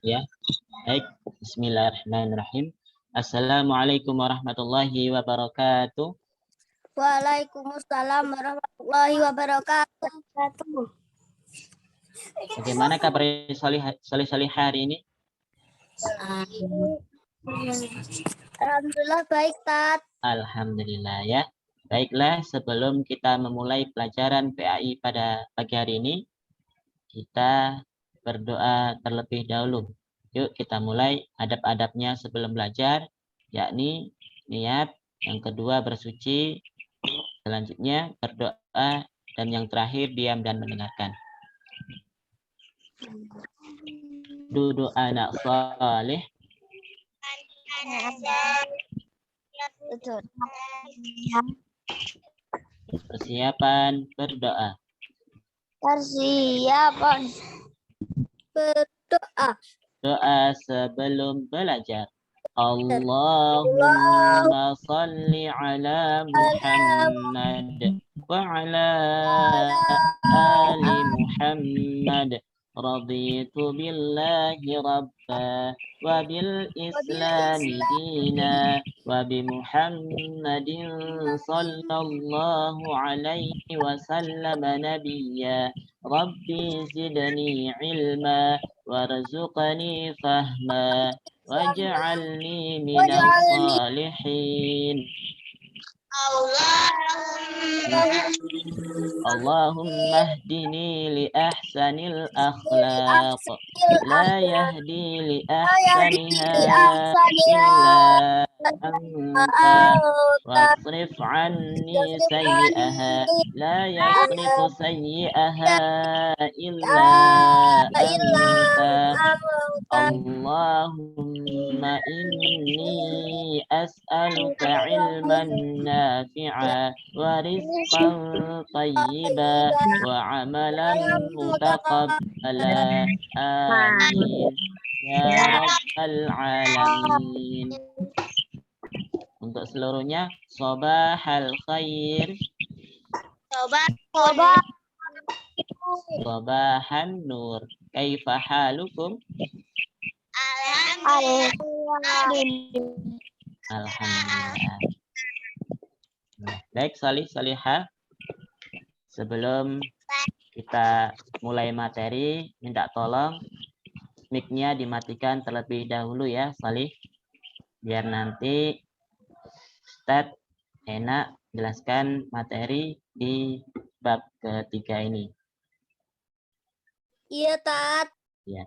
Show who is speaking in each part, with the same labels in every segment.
Speaker 1: Ya, baik. Bismillahirrahmanirrahim. Assalamualaikum warahmatullahi wabarakatuh.
Speaker 2: Waalaikumsalam warahmatullahi wabarakatuh.
Speaker 1: Bagaimana kabar Solih hari ini?
Speaker 2: Alhamdulillah baik, Tat.
Speaker 1: Alhamdulillah ya. Baiklah, sebelum kita memulai pelajaran PAI pada pagi hari ini, kita berdoa terlebih dahulu. Yuk kita mulai adab-adabnya sebelum belajar, yakni niat, yang kedua bersuci, selanjutnya berdoa, dan yang terakhir diam dan mendengarkan. Duduk anak saleh. Persiapan berdoa.
Speaker 2: Persiapan berdoa.
Speaker 1: Doa sebelum belajar. Allahumma salli ala Muhammad wa ala ali Muhammad. Raditu billahi rabba wa bil islami dina wa bi Muhammadin sallallahu alaihi wasallam nabiyya. Rabbi zidni ilma warzuqni fahma waj'alni minal salihin. Allahumma hdini li ahsanil akhlaq la yahdi li ahsaniha illa anta wasrif anni sayyi'aha la yasrifu sayyi'aha illa anta. Allahumma inni as'aluka ilman nafi'a wa rizqan tayyiba wa amalan mutaqabbala. Amin ya rabbal alamin. Untuk seluruhnya, sobahal khair. Sobahan nur. Kaifa halukum? Alhamdulillah. Baik, Salihah. Sebelum kita mulai materi, minta tolong mic-nya dimatikan terlebih dahulu ya, Salih. Biar nanti Ustadz enak jelaskan materi di bab ketiga ini.
Speaker 2: Iya, Tat.
Speaker 1: Ya.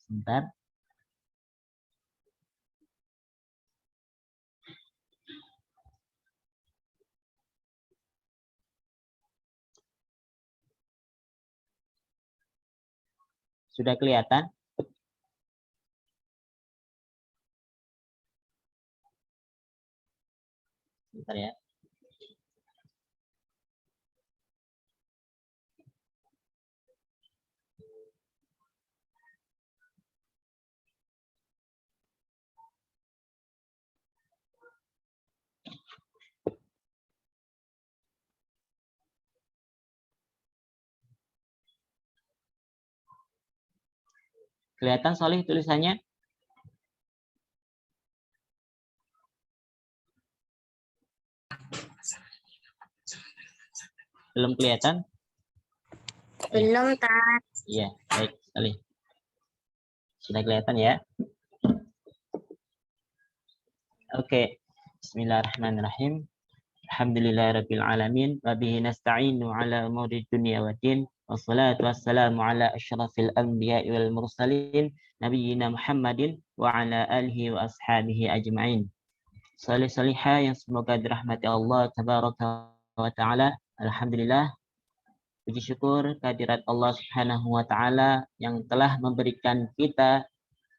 Speaker 1: Sebentar. Sudah kelihatan? Sebentar ya. Kelihatan Solih tulisannya? Belum kelihatan?
Speaker 2: Belum, Tat.
Speaker 1: Iya, baik sekali. Sudah kelihatan ya? Oke. Bismillahirrahmanirrahim. Alhamdulillahirabbil alamin wa bihi nasta'inu ala umuri dunya waddin. Wassalatu wassalamu ala asyrafil anbiya'i wal mursalin nabiyyina Muhammadin wa ala alihi wa ashabihi ajma'in. Salihah yang semoga dirahmati Allah tabaraka wa ta'ala. Alhamdulillah, puji syukur kehadirat Allah Subhanahu wa ta'ala yang telah memberikan kita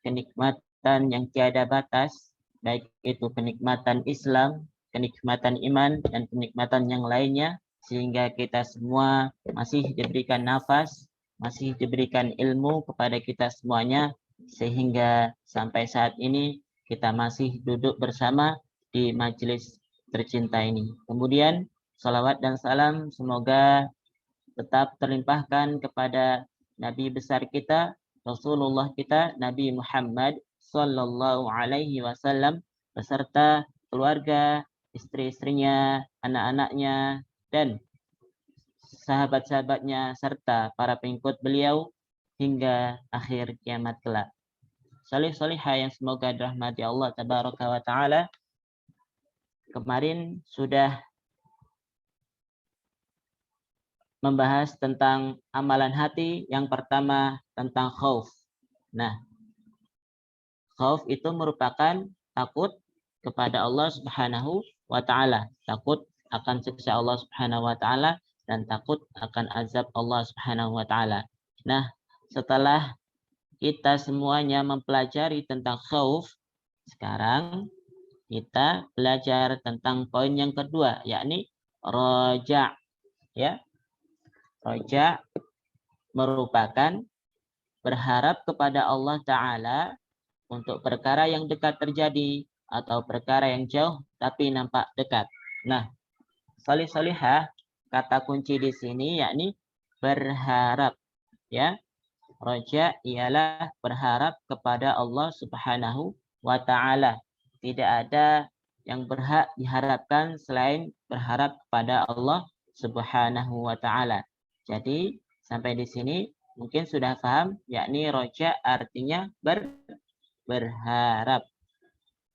Speaker 1: kenikmatan yang tiada batas, baik itu kenikmatan Islam, kenikmatan iman, dan kenikmatan yang lainnya, sehingga kita semua masih diberikan nafas, masih diberikan ilmu kepada kita semuanya, sehingga sampai saat ini kita masih duduk bersama di majelis tercinta ini. Kemudian salawat dan salam semoga tetap terlimpahkan kepada Nabi besar kita, Rasulullah kita, Nabi Muhammad Sallallahu Alaihi Wasallam beserta keluarga, istri-istrinya, anak-anaknya, dan sahabat-sahabatnya serta para pengikut beliau hingga akhir kiamat kelak. Salih-salihah yang semoga dirahmati Allah Tabaraka wa Ta'ala. Kemarin sudah membahas tentang amalan hati. Yang pertama tentang khauf. Nah, khauf itu merupakan takut kepada Allah Subhanahu wa Ta'ala. Takut akan siksa Allah Subhanahu wa Ta'ala dan takut akan azab Allah Subhanahu wa Ta'ala. Nah, setelah kita semuanya mempelajari tentang khauf, sekarang kita belajar tentang poin yang kedua, yakni roja. Ya, roja merupakan berharap kepada Allah Ta'ala untuk perkara yang dekat terjadi atau perkara yang jauh tapi nampak dekat. Nah, salih-salihah, kata kunci di sini yakni berharap. Ya, roja ialah berharap kepada Allah Subhanahu wa Ta'ala. Tidak ada yang berhak diharapkan selain berharap kepada Allah Subhanahu wa Ta'ala. Jadi sampai di sini mungkin sudah paham, yakni roja artinya berharap.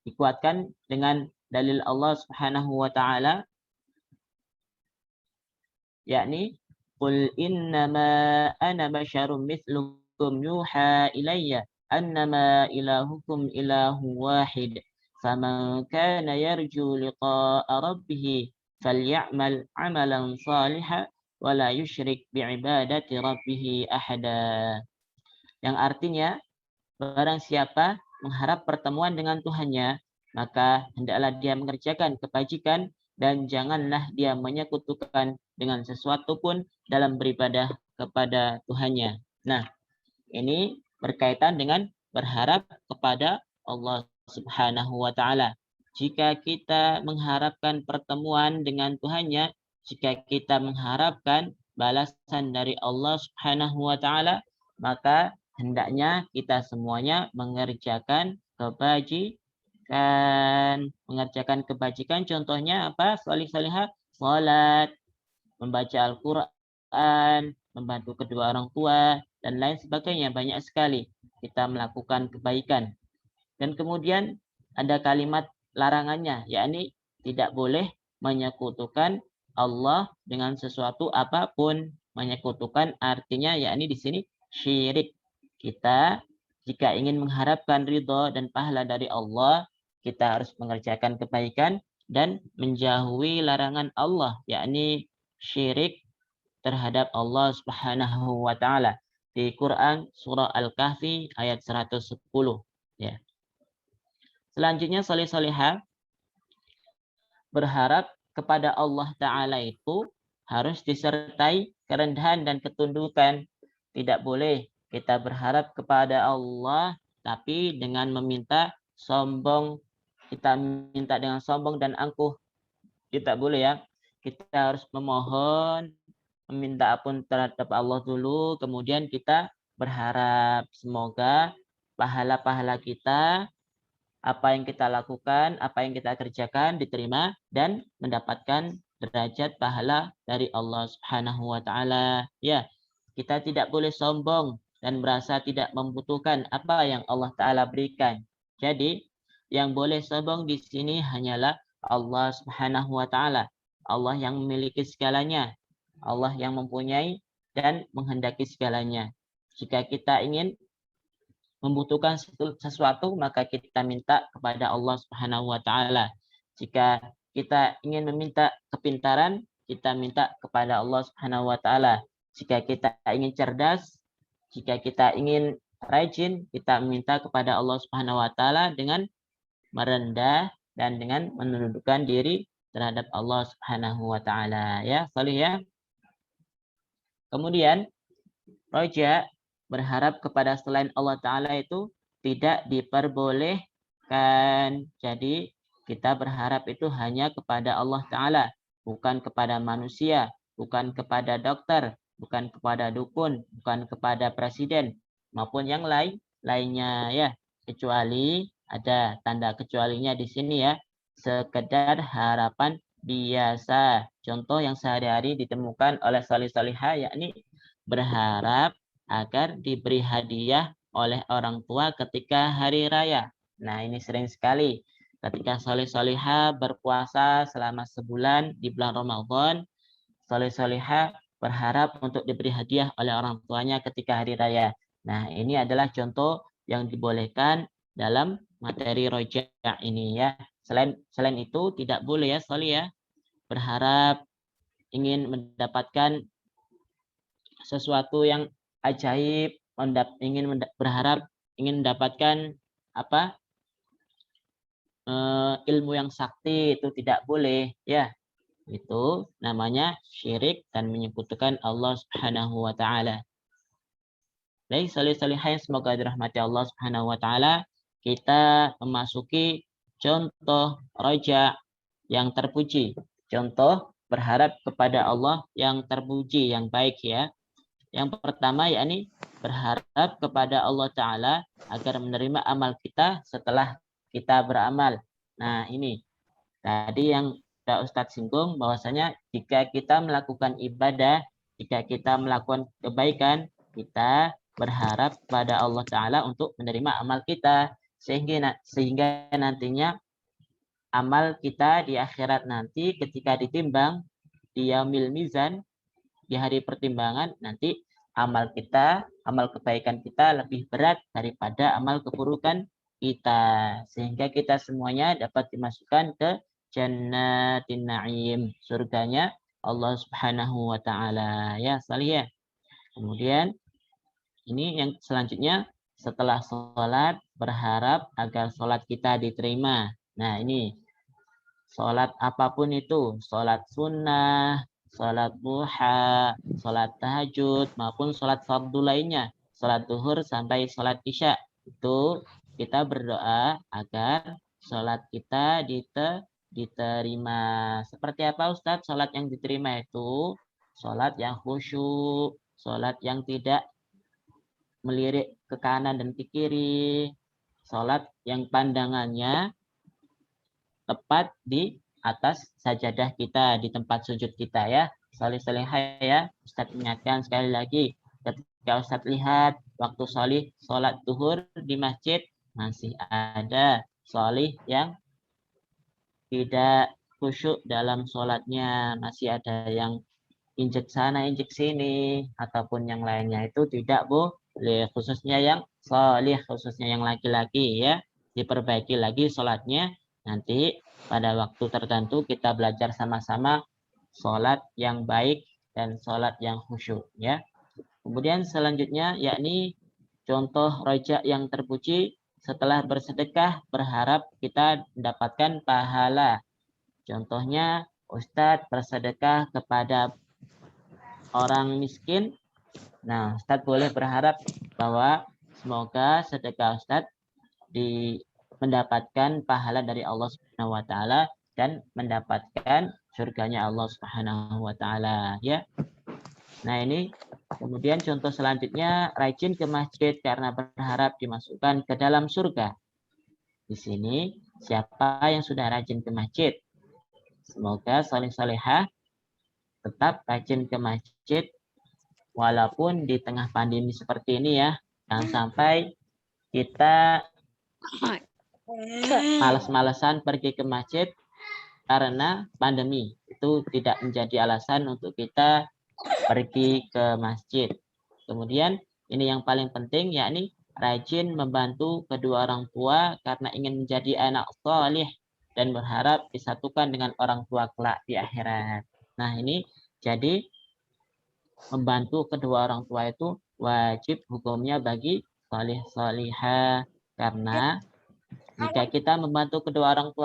Speaker 1: Dikuatkan dengan dalil Allah Subhanahu wa Ta'ala, yakni qul innama ana basyarum mithlukum yuha ilayya annama ilahukum ilahu wahid faman kana yarju liqa'a rabbih falyamal amalan salihan wa la yusyrik bi'ibadati rabbih ahada. Yang artinya, barang siapa mengharap pertemuan dengan Tuhannya, maka hendaklah dia mengerjakan kebajikan dan janganlah dia menyekutukan dengan sesuatu pun dalam beribadah kepada Tuhannya. Nah, ini berkaitan dengan berharap kepada Allah Subhanahu wa Ta'ala. Jika kita mengharapkan pertemuan dengan Tuhannya, jika kita mengharapkan balasan dari Allah Subhanahu wa Ta'ala, maka hendaknya kita semuanya mengerjakan kebajikan. Contohnya apa? Salih-salihah, salat, membaca Al-Quran, membantu kedua orang tua, dan lain sebagainya. Banyak sekali kita melakukan kebaikan. Dan kemudian ada kalimat larangannya, yakni tidak boleh menyekutukan Allah dengan sesuatu apapun. Menyekutukan artinya yakni di sini syirik. Kita jika ingin mengharapkan ridho dan pahala dari Allah, kita harus mengerjakan kebaikan dan menjauhi larangan Allah, yakni syirik terhadap Allah Subhanahu wa Ta'ala. Di Quran surah Al-Kahfi ayat 110. Ya. Selanjutnya salih-salihah, berharap kepada Allah Ta'ala itu harus disertai kerendahan dan ketundukan. Tidak boleh kita berharap kepada Allah tapi dengan meminta sombong, kita minta dengan sombong dan angkuh. Tidak boleh ya. Kita harus memohon, meminta ampun terhadap Allah dulu, kemudian kita berharap semoga pahala-pahala kita, apa yang kita lakukan, apa yang kita kerjakan diterima dan mendapatkan derajat pahala dari Allah Subhanahu wa Ta'ala. Ya, kita tidak boleh sombong dan merasa tidak membutuhkan apa yang Allah Ta'ala berikan. Jadi, yang boleh sombong di sini hanyalah Allah Subhanahu wa Ta'ala. Allah yang memiliki segalanya. Allah yang mempunyai dan menghendaki segalanya. Jika kita ingin membutuhkan sesuatu, maka kita minta kepada Allah Subhanahu wa Ta'ala. Jika kita ingin meminta kepintaran, kita minta kepada Allah Subhanahu wa Ta'ala. Jika kita ingin cerdas, jika kita ingin rajin, kita minta kepada Allah Subhanahu wa Ta'ala dengan merendah dan dengan menundukkan diri terhadap Allah Subhanahu wa Ta'ala. Ya, salih ya. Kemudian roja berharap kepada selain Allah Ta'ala itu tidak diperbolehkan. Jadi kita berharap itu hanya kepada Allah Ta'ala, bukan kepada manusia, bukan kepada dokter, bukan kepada dukun, bukan kepada presiden, maupun yang lainnya ya. Kecuali ada tanda kecualinya di sini ya, sekedar harapan biasa. Contoh yang sehari-hari ditemukan oleh solih-solihah, yakni berharap agar diberi hadiah oleh orang tua ketika hari raya. Nah, ini sering sekali ketika solih-solihah berpuasa selama sebulan di bulan Ramadan, solih-solihah berharap untuk diberi hadiah oleh orang tuanya ketika hari raya. Nah, ini adalah contoh yang dibolehkan dalam materi rojak ini ya. Selain itu tidak boleh ya solih ya berharap ingin mendapatkan sesuatu yang ajaib, berharap ingin mendapatkan apa ilmu yang sakti, itu tidak boleh ya. Itu namanya syirik dan menyekutukan Allah Subhanahu wa taala. Baik, solih-solihah yang semoga dirahmati Allah Subhanahu wa taala, kita memasuki contoh roja yang terpuji. Contoh berharap kepada Allah yang terpuji, yang baik ya. Yang pertama yakni berharap kepada Allah Ta'ala agar menerima amal kita setelah kita beramal. Nah ini tadi yang Pak Ustadz singgung bahwasanya jika kita melakukan ibadah, jika kita melakukan kebaikan, kita berharap kepada Allah Ta'ala untuk menerima amal kita. Sehingga nantinya amal kita di akhirat nanti ketika ditimbang di yaumil mizan, di hari pertimbangan, nanti amal kita, amal kebaikan kita lebih berat daripada amal keburukan kita. Sehingga kita semuanya dapat dimasukkan ke Jannatin Na'im, surganya Allah Subhanahu wa taala. Ya, salih ya. Kemudian ini yang selanjutnya, setelah sholat berharap agar sholat kita diterima. Nah, ini sholat apapun itu, sholat sunnah, sholat duha, sholat tahajud, maupun sholat fardu lainnya, sholat duhur sampai sholat isya. Itu kita berdoa agar sholat kita diterima. Seperti apa Ustadz? Sholat yang diterima itu sholat yang khusyuk, sholat yang tidak melirik ke kanan dan ke kiri, sholat yang pandangannya tepat di atas sajadah kita, di tempat sujud kita ya. Solih-solihah ya, Ustadz ingatkan sekali lagi, ketika Ustadz lihat waktu sholat duhur di masjid, masih ada solih yang tidak khusyuk dalam sholatnya, masih ada yang injek sana, injek sini, ataupun yang lainnya, itu tidak boleh, khususnya yang solih, khususnya yang laki-laki ya, diperbaiki lagi sholatnya. Nanti pada waktu tertentu kita belajar sama-sama sholat yang baik dan sholat yang khusyuk ya. Kemudian selanjutnya yakni contoh rojak yang terpuji, setelah bersedekah berharap kita mendapatkan pahala. Contohnya Ustadz bersedekah kepada orang miskin. Nah, Ustadz boleh berharap bahwa semoga sedekah Ustadz mendapatkan pahala dari Allah Subhanahu wa taala dan mendapatkan surganya Allah Subhanahu wa taala ya. Nah, ini kemudian contoh selanjutnya, rajin ke masjid karena berharap dimasukkan ke dalam surga. Di sini siapa yang sudah rajin ke masjid? Semoga saleh-salehah tetap rajin ke masjid walaupun di tengah pandemi seperti ini ya. Jangan sampai kita malas-malasan pergi ke masjid karena pandemi. Itu tidak menjadi alasan untuk kita pergi ke masjid. Kemudian ini yang paling penting, yakni rajin membantu kedua orang tua karena ingin menjadi anak saleh dan berharap disatukan dengan orang tua kelak di akhirat. Nah, ini jadi membantu kedua orang tua itu wajib hukumnya bagi salih-salihah, karena jika kita membantu kedua orang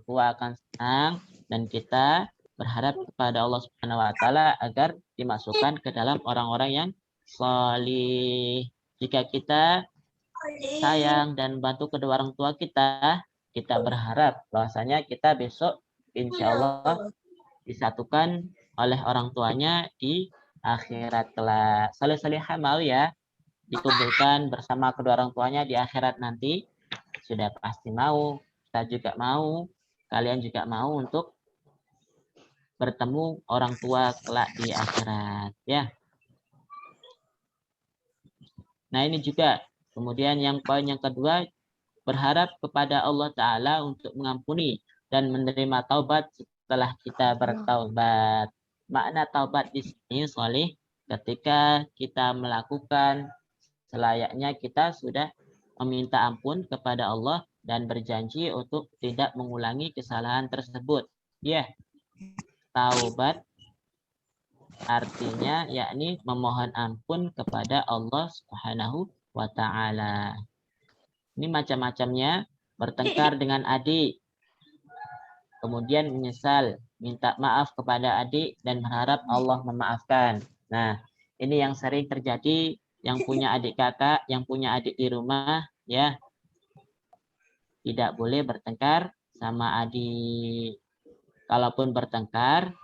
Speaker 1: tua akan senang dan kita berharap kepada Allah Subhanahu wa taala agar dimasukkan ke dalam orang-orang yang sholih. Jika kita sayang dan bantu kedua orang tua kita, kita berharap bahwasanya kita besok insya Allah disatukan oleh orang tuanya di akhirat kelak. Salih-salihah mau ya dikumpulkan bersama kedua orang tuanya di akhirat nanti. Sudah pasti mau, kita juga mau, kalian juga mau untuk bertemu orang tua kelak di akhirat ya. Nah ini juga kemudian yang poin yang kedua, berharap kepada Allah Ta'ala untuk mengampuni dan menerima taubat setelah kita bertaubat. Makna taubat di sini Sholih, ketika kita melakukan selayaknya kita sudah meminta ampun kepada Allah dan berjanji untuk tidak mengulangi kesalahan tersebut. Ya, taubat artinya yakni memohon ampun kepada Allah Subhanahu wa Ta'ala. Ini macam-macamnya, bertengkar dengan adik, kemudian menyesal, minta maaf kepada adik dan berharap Allah memaafkan. Nah, ini yang sering terjadi, yang punya adik kakak, yang punya adik di rumah, ya, tidak boleh bertengkar sama adik. Kalaupun bertengkar,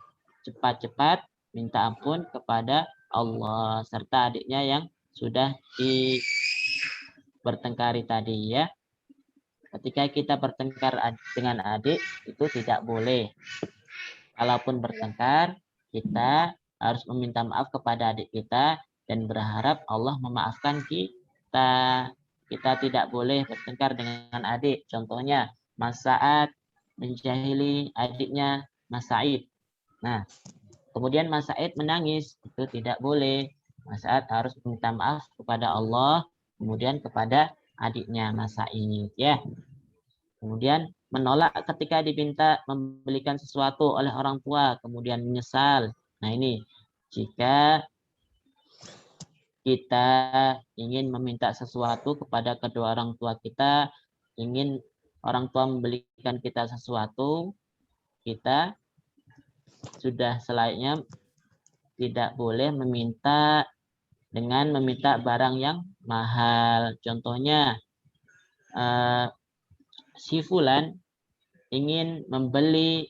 Speaker 1: cepat-cepat minta ampun kepada Allah serta adiknya yang sudah bertengkari tadi ya. Ketika kita bertengkar dengan adik itu tidak boleh. Kalaupun bertengkar, kita harus meminta maaf kepada adik kita dan berharap Allah memaafkan kita. Kita tidak boleh bertengkar dengan adik. Contohnya, Mas Sa'ad menjahili adiknya Mas Sa'id. Nah, kemudian Mas Sa'id menangis. Itu tidak boleh. Mas Sa'ad harus meminta maaf kepada Allah, kemudian kepada adiknya Mas Sa'id. Ya. Kemudian menolak ketika diminta membelikan sesuatu oleh orang tua, kemudian menyesal. Nah ini, jika kita ingin meminta sesuatu kepada kedua orang tua kita, ingin orang tua membelikan kita sesuatu, kita sudah selayaknya tidak boleh meminta dengan meminta barang yang mahal. Contohnya, si Fulan ingin membeli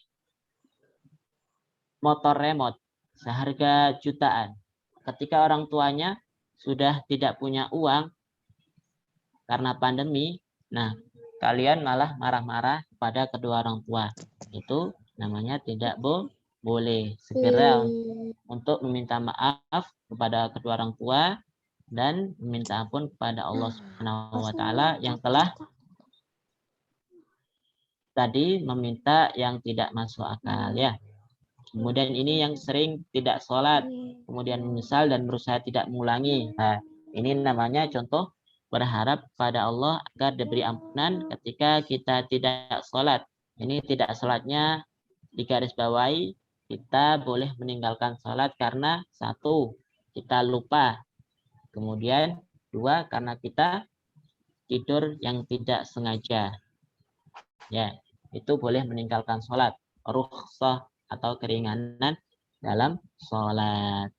Speaker 1: motor remote seharga jutaan. Ketika orang tuanya sudah tidak punya uang karena pandemi, nah kalian malah marah-marah kepada kedua orang tua. Itu namanya tidak boleh. Segera untuk meminta maaf kepada kedua orang tua dan meminta ampun kepada Allah Subhanahu wa Ta'ala yang telah tadi meminta yang tidak masuk akal ya. Kemudian ini yang sering tidak sholat, kemudian menyesal dan berusaha tidak mengulangi. Nah, ini namanya contoh berharap pada Allah agar diberi ampunan ketika kita tidak sholat. Ini tidak sholatnya digarisbawahi, kita boleh meninggalkan sholat karena satu, kita lupa. Kemudian dua, karena kita tidur yang tidak sengaja. Ya, itu boleh meninggalkan sholat. Rukhsah atau keringanan dalam sholat.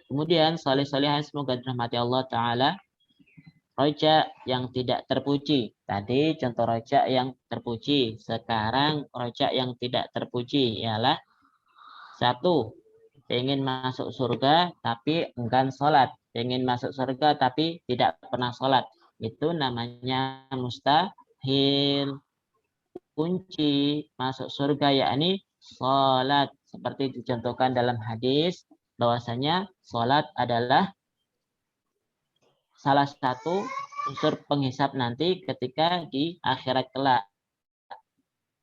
Speaker 1: Kemudian soleh-solehan semoga dirahmati Allah Ta'ala. Roja yang tidak terpuji. Tadi contoh roja yang terpuji. Sekarang roja yang tidak terpuji ialah satu, ingin masuk surga tapi enggan sholat. Ingin masuk surga tapi tidak pernah sholat. Itu namanya mustahil. Kunci masuk surga yakni sholat, seperti dicontohkan dalam hadis bahwasanya sholat adalah salah satu unsur penghisap nanti ketika di akhirat kelak.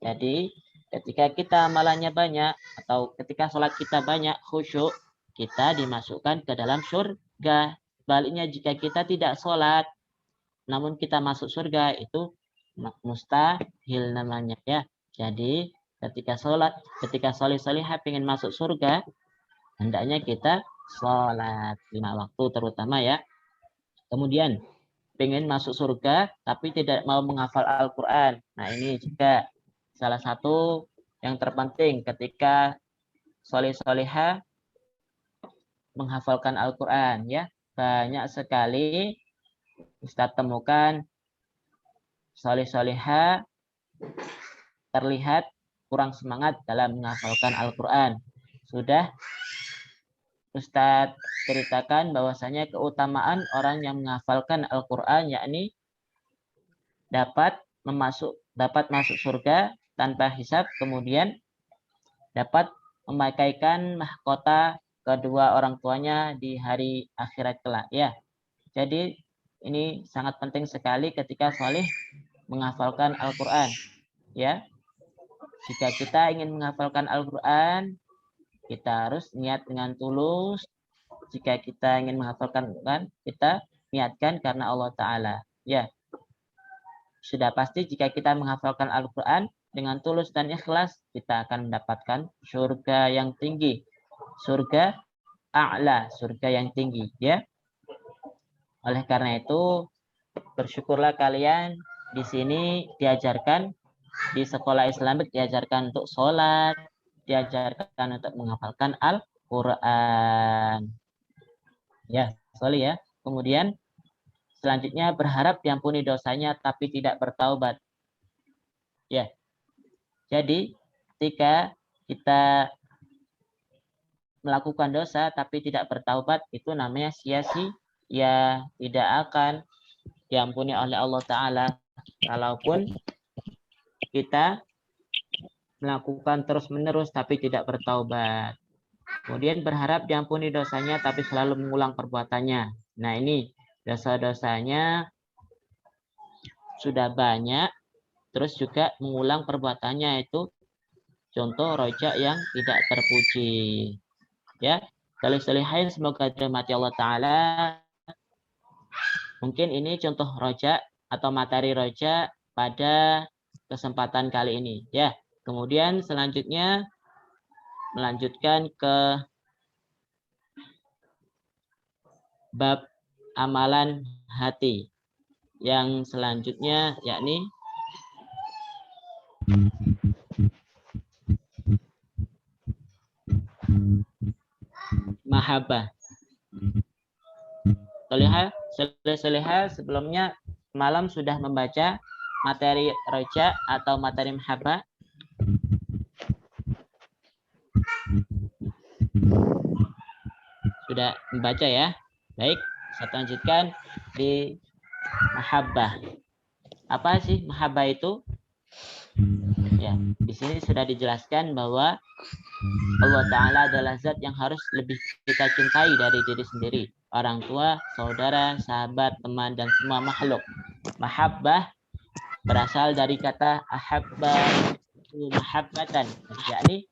Speaker 1: Jadi ketika kita amalannya banyak atau ketika sholat kita banyak khusyuk, kita dimasukkan ke dalam surga. Baliknya jika kita tidak sholat namun kita masuk surga, itu mustahil namanya ya. Jadi ketika soleh-solehah pengen masuk surga, hendaknya kita sholat 5 waktu terutama ya. Kemudian pengen masuk surga tapi tidak mau menghafal Al-Quran. Nah ini juga salah satu yang terpenting ketika soleh-solehah menghafalkan Al-Quran ya. Banyak sekali Ustadz temukan soleh-soleha terlihat kurang semangat dalam menghafalkan Al-Quran. Sudah Ustadz ceritakan bahwasanya keutamaan orang yang menghafalkan Al-Quran yakni dapat masuk surga tanpa hisab, kemudian dapat memakaikan mahkota kedua orang tuanya di hari akhirat kelak ya. Jadi ini sangat penting sekali ketika soleh menghafalkan Al-Quran ya. Jika kita ingin menghafalkan Al-Quran, kita harus niat dengan tulus. Jika kita ingin menghafalkan Al-Quran, kita niatkan karena Allah Ta'ala ya. Sudah pasti jika kita menghafalkan Al-Quran dengan tulus dan ikhlas, kita akan mendapatkan surga yang tinggi. Surga a'la, surga yang tinggi ya. Oleh karena itu, bersyukurlah kalian di sini diajarkan, di sekolah Islamik diajarkan untuk sholat, diajarkan untuk menghafalkan Al-Quran. Ya, sorry ya. Kemudian selanjutnya berharap diampuni dosanya tapi tidak bertaubat. Ya. Jadi ketika kita melakukan dosa tapi tidak bertaubat, itu namanya sia-sia, tidak akan diampuni oleh Allah Ta'ala. Kalaupun kita melakukan terus-menerus tapi tidak bertaubat. Kemudian berharap diampuni dosanya tapi selalu mengulang perbuatannya. Nah ini dosa-dosanya sudah banyak, terus juga mengulang perbuatannya, itu contoh rojak yang tidak terpuji. Ya, soleh-solehain semoga dirahmati Allah Ta'ala. Mungkin ini contoh rojak atau materi rojak pada kesempatan kali ini. Ya, kemudian selanjutnya melanjutkan ke bab amalan hati. Yang selanjutnya yakni mahabbah. Soleha sebelumnya malam sudah membaca materi roja atau materi mahabbah. Sudah membaca ya. Baik, saya lanjutkan di mahabbah. Apa sih mahabbah itu? Ya, di sini sudah dijelaskan bahwa Allah Ta'ala adalah zat yang harus lebih kita cintai dari diri sendiri. Orang tua, saudara, sahabat, teman, dan semua makhluk. Mahabbah berasal dari kata ahabba mahabbatan, yakni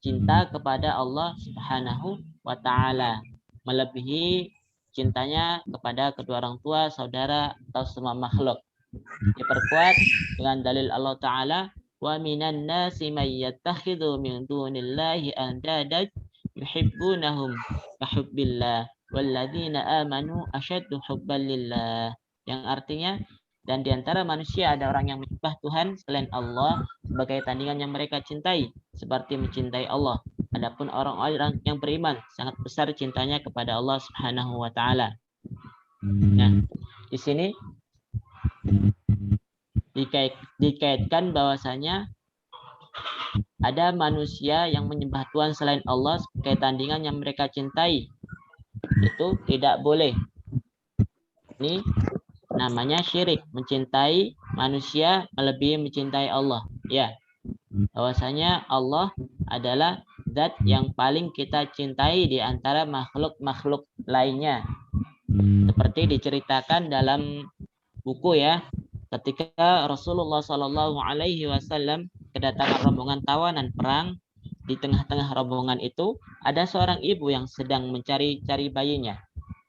Speaker 1: cinta kepada Allah Subhanahu wa Ta'ala, melebihi cintanya kepada kedua orang tua, saudara, atau semua makhluk. Diperkuat dengan dalil Allah Ta'ala, wa minan nasi may yattakhidhu min dunillahi andadan yuhibbunahum ka hubbillah walladzina amanu asyaddu hubban lillah. Yang artinya, dan di antara manusia ada orang yang menyembah Tuhan selain Allah sebagai tandingan yang mereka cintai seperti mencintai Allah. Adapun orang-orang yang beriman sangat besar cintanya kepada Allah Subhanahu wa Ta'ala. Nah, di sini dikaitkan bahwasanya ada manusia yang menyembah Tuhan selain Allah sebagai tandingan yang mereka cintai. Itu tidak boleh. Ini namanya syirik, mencintai manusia melebihi mencintai Allah. Ya, bahwasanya Allah adalah zat yang paling kita cintai di antara makhluk-makhluk lainnya. Seperti diceritakan dalam buku ya, ketika Rasulullah Shallallahu Alaihi Wasallam kedatangan rombongan tawanan perang, di tengah-tengah rombongan itu ada seorang ibu yang sedang mencari-cari bayinya.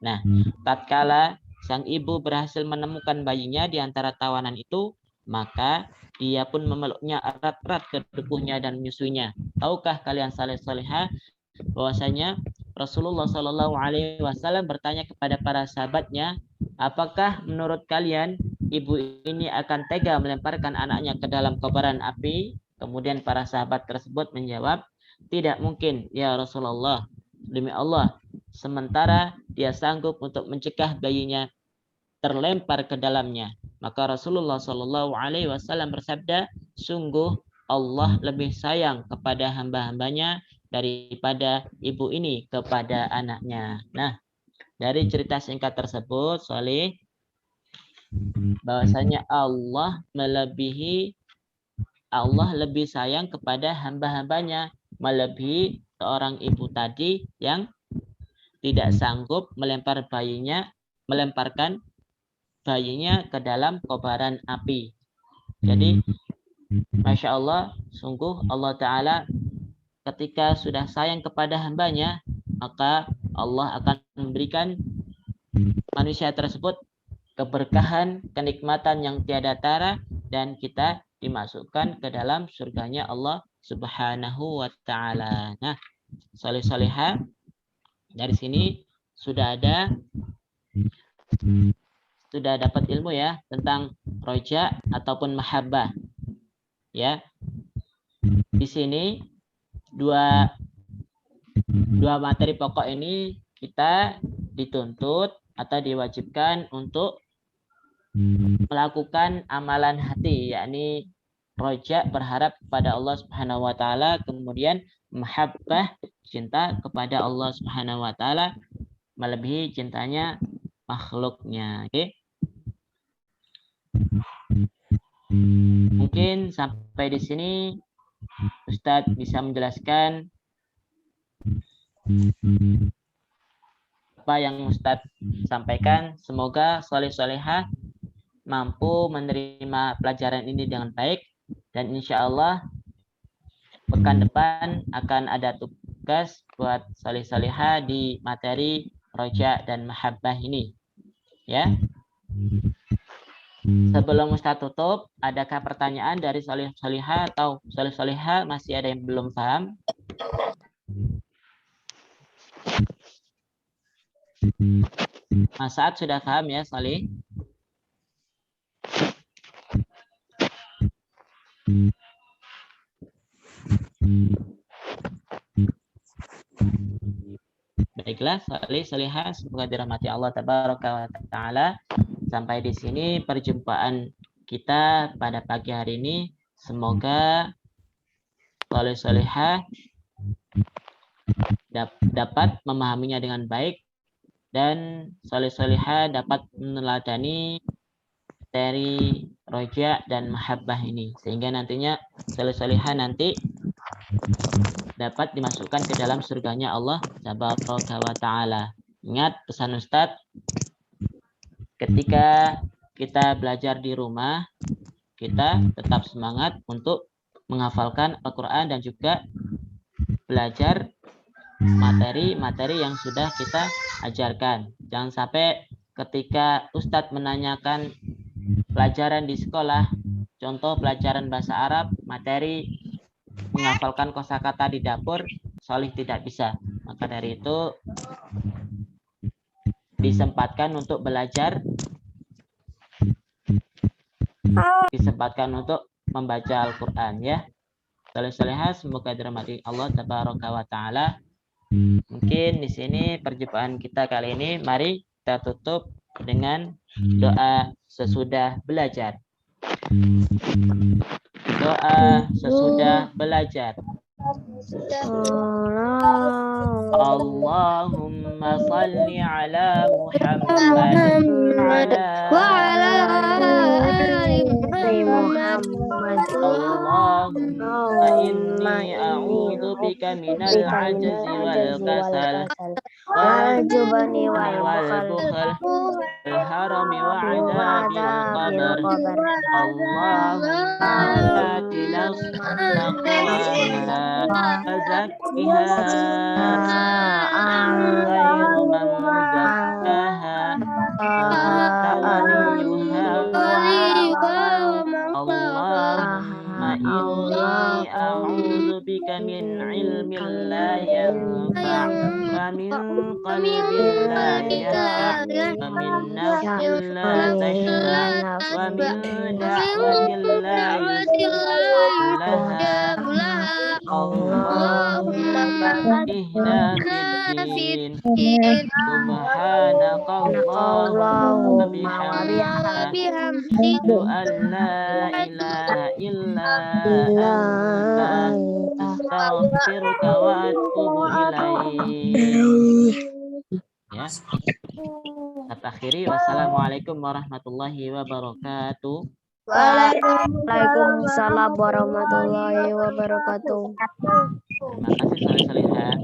Speaker 1: Nah, tatkala sang ibu berhasil menemukan bayinya di antara tawanan itu, maka dia pun memeluknya erat-erat ke tubuhnya dan menyusuinya. Tahukah kalian saleh-soleha bahwasanya Rasulullah Shallallahu Alaihi Wasallam bertanya kepada para sahabatnya, apakah menurut kalian ibu ini akan tega melemparkan anaknya ke dalam kobaran api? Kemudian para sahabat tersebut menjawab, tidak mungkin ya Rasulullah. Demi Allah, sementara dia sanggup untuk mencegah bayinya terlempar ke dalamnya. Maka Rasulullah Shallallahu Alaihi Wasallam bersabda, sungguh Allah lebih sayang kepada hamba-hambanya daripada ibu ini kepada anaknya. Nah, dari cerita singkat tersebut, Soleh, bahwasanya Allah lebih sayang kepada hamba-hambanya, melebihi seorang ibu tadi yang tidak sanggup melemparkan bayinya ke dalam kobaran api. Jadi, Masya Allah, sungguh Allah Ta'ala ketika sudah sayang kepada hambanya, maka Allah akan memberikan manusia tersebut keberkahan, kenikmatan yang tiada tara, dan kita dimasukkan ke dalam surganya Allah Subhanahu wa Ta'ala. Nah, soleh-soleha, dari sini sudah dapat ilmu ya tentang roja ataupun mahabbah. Ya. Di sini dua materi pokok ini kita dituntut atau diwajibkan untuk melakukan amalan hati, yakni roja, berharap kepada Allah Subhanahu wa Ta'ala, kemudian mahabbah, cinta kepada Allah Subhanahu wa Ta'ala melebihi cintanya makhluknya. Oke. Mungkin sampai di sini Ustadz bisa menjelaskan apa yang Ustadz sampaikan. Semoga soleh-solehah mampu menerima pelajaran ini dengan baik, dan insya Allah pekan depan akan ada tugas buat soleh-solehah di materi roja dan mahabbah ini. Ya. Sebelum Ustadz tutup, adakah pertanyaan dari soleh-solehah atau soleh-solehah masih ada yang belum paham? Mas Saad sudah paham ya, Soleh? Baiklah, soleh-solehah, semoga dirahmati Allah Tabaraka wa Ta'ala. Sampai di sini perjumpaan kita pada pagi hari ini. Semoga soleh-solehah dapat memahaminya dengan baik, dan soleh-solehah dapat meneladani materi roja dan mahabbah ini, sehingga nantinya soleh-solehah nanti dapat dimasukkan ke dalam surganya Allah Tabaraka wa Ta'ala. Ingat pesan Ustadz, ketika kita belajar di rumah, kita tetap semangat untuk menghafalkan Al-Quran dan juga belajar materi-materi yang sudah kita ajarkan. Jangan sampai ketika Ustadz menanyakan pelajaran di sekolah, contoh pelajaran bahasa Arab, materi menghafalkan kosakata di dapur, Soleh tidak bisa. Maka dari itu disempatkan untuk belajar, disempatkan untuk membaca Al-Quran ya. Soleh-solehah, semoga dirahmati Allah Tabaraka wa Ta'ala. Mungkin di sini perjumpaan kita kali ini, mari kita tutup dengan doa sesudah belajar. Doa sesudah belajar. Allahumma salli ala Muhammad wa ala ali Muhammad. Allahumma inni a'udzu bika minal ajzi wal kasal wal jubni wal bukhl wal harami wa adzabil qabr. Allahumma ati nafsana taqwaha wa zakkiha khairu man zakkaha anta waliyuha Allahumma inni a'udzu bika min ilmin la yanfa' wa min qalbin la yakhsha' wa min nafsin la tashba' wa min da'watin la yustajab laha Allahumma faqihna fid din. Subhanakallahumma bihamdika. Asyhadu an la ilaha illa anta. Astaghfiruka wa atubu ilaik. Ya. Kita akhiri. Wassalamualaikum warahmatullahi wabarakatuh.
Speaker 2: Waalaikumsalam warahmatullahi wabarakatuh.
Speaker 1: Terima kasih Soleh Solihah.